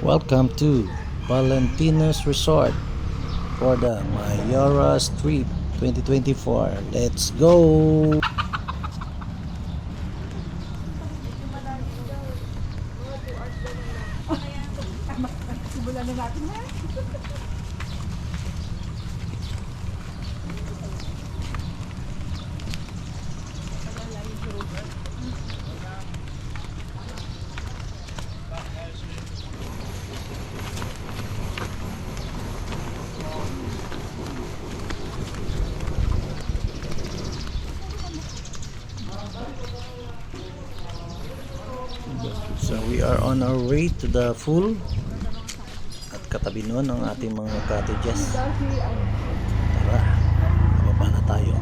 Welcome to Valentina's Resort for the Mayoras Trip 2024. Let's go! Simulan na natin na. So we are on our way to the pool at katabi nun ang ating mga cottages. Tara, bababa na tayo.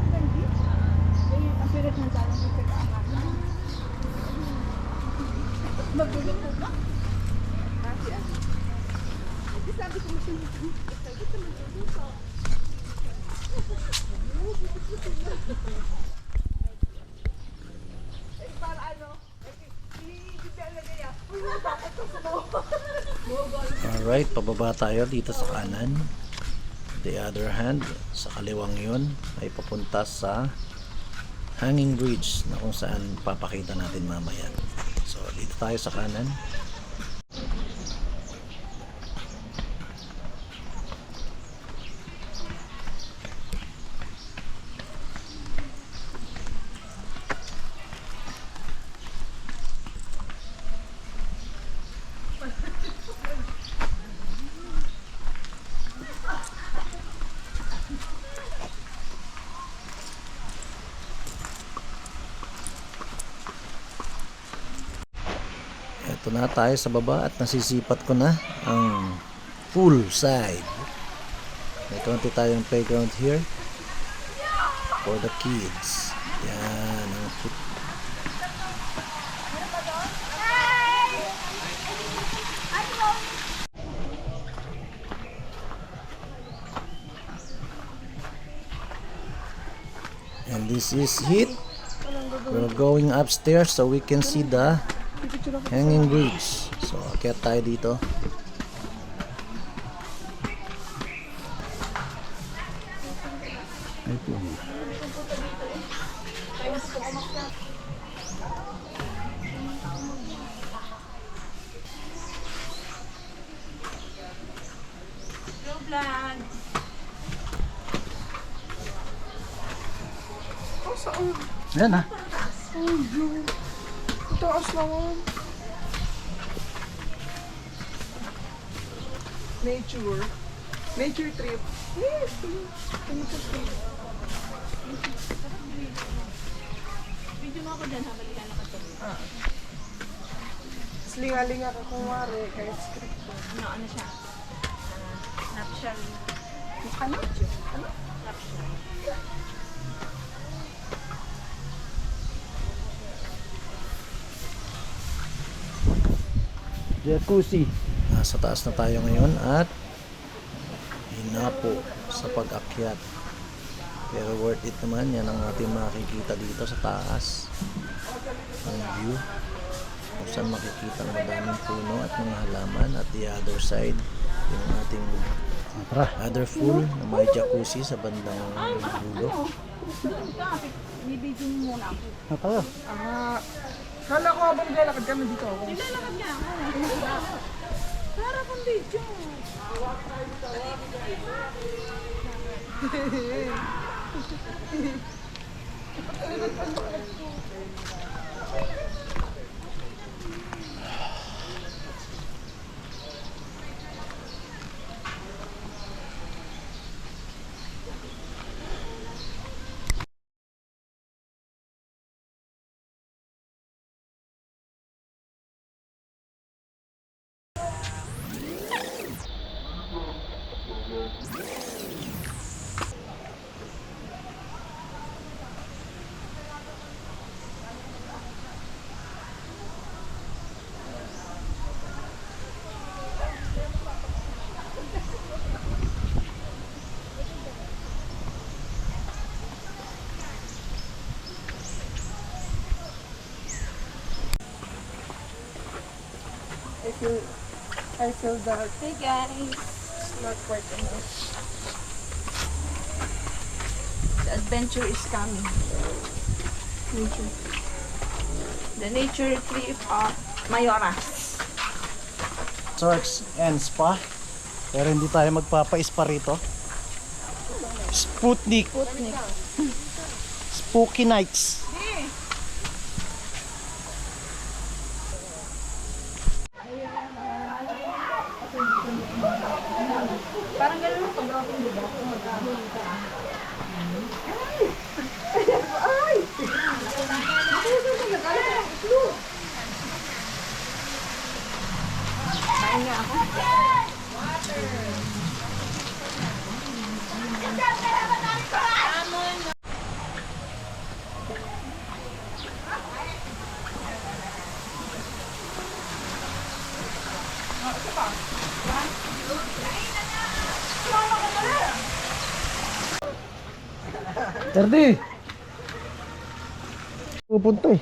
Alright, pababa tayo dito sa kanan. The other hand, sa kaliwang yun ay papunta sa hanging bridge na kung saan papakita natin mamaya. So dito tayo sa kanan. Ito na tayo sa baba at nasisipat ko na ang pool side. May konti tayong playground here for the kids. Yan ang and this is it. We're going upstairs so we can see the hanging bridge. So, akyat tayo dito. Yan ha. Taas naman. Nature trip. Yes, nature trip. Video mo ako dyan habang ilalakad ko. Slingalinga ka kumari kahit script ko. Ano siya? Nuptial. Ano? Nuptial. Jacuzzi. Nasa taas na tayo ngayon at hinapo sa pag-akyat. Pero worth it naman, yan ang ating makikita dito sa taas. Ang view. Kung saan makikita ang madaming puno at mga halaman. At the other side, yung ating other pool na may jacuzzi sa bandang dulo. Bibidyo mo muna ako. Natayo. Kala ko habang lalakad kami dito ako. Nilalakad niya ako. Para kang video. I feel that Hey guys. it's not quite enough. The adventure is coming. Nature. The nature trip of Mayoras. Resorts and Spa. Pero hindi tayo magpapa-spa rito. Sputnik. Spooky Nights. Parang ganun ang pag-dropping, di ba? Kain nga ako. Terdi! Pupunta eh.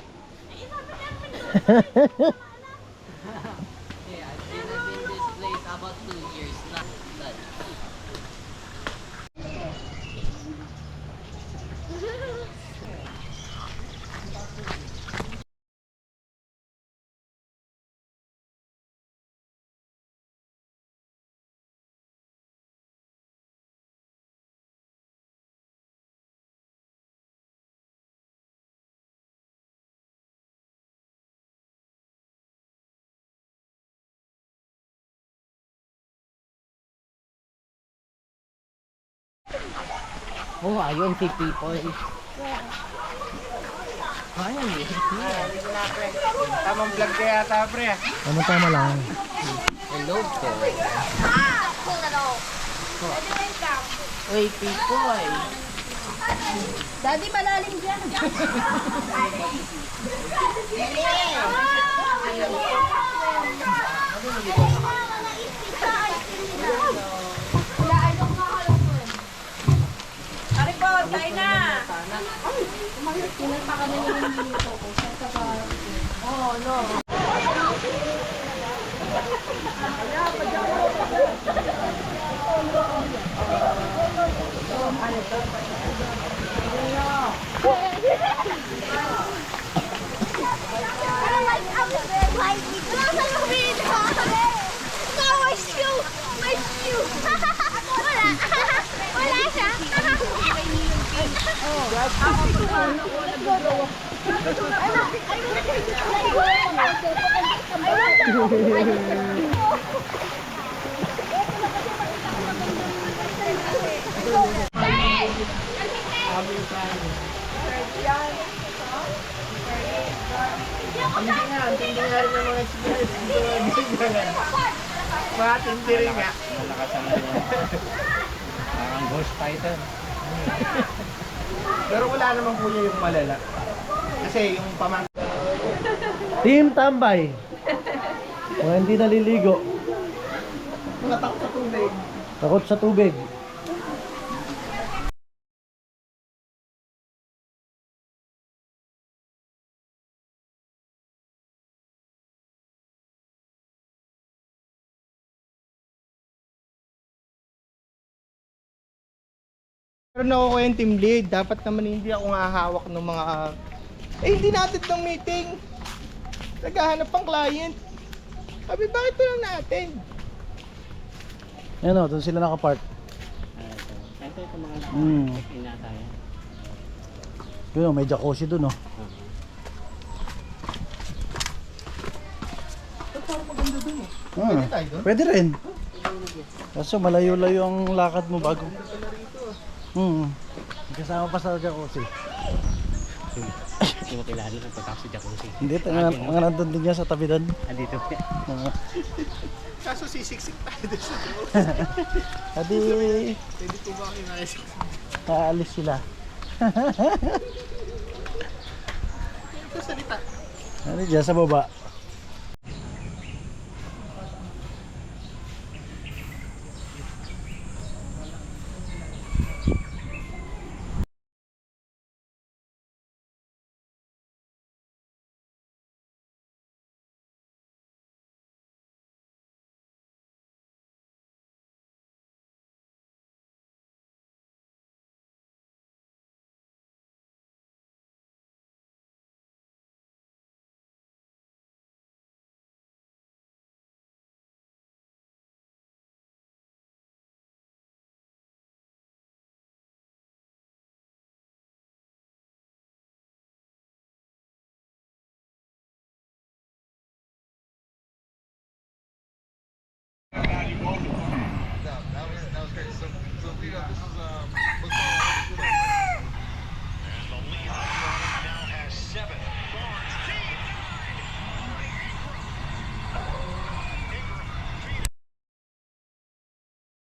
Oh, ayun si Pipoy. Ayun eh. Tamang vlog kaya yata, pre. Tama-tama lang. Hello po. Uy, Pipoy. Daddy, malalim dyan. Aripod, tayo na. Oh, no. Wala siya. Matindi rin nga. Parang ghost fighter. Pero wala naman po yung malala. Kasi yung pamang... Team Tambay. Kung hindi naliligo. Mga takot sa tubig. Takot sa tubig. Pero ako yung team lead. Dapat naman hindi ako nga hawak ng mga... hindi natin ng meeting. Naghahanap pang client. Sabi, bakit ito lang natin? Ayan o, doon sila nakapark. Ito yung mga pinata yan. Yun o, may jacuzzi doon o. Pwede tayo doon? Pwede rin. Kaso malayo-layo ang lakad mo bago. Kasama pa sa jacuzzi. Hindi mo kilala ng pagkakap si Jacuzzi. Hindi, mga nandun din niya sa tabi doon. Andito. Kaso sisiksik tayo doon sa doon. Adi, Pwede po ba kayo naisip? aalis sila. Ito salita. Ano dyan sa baba?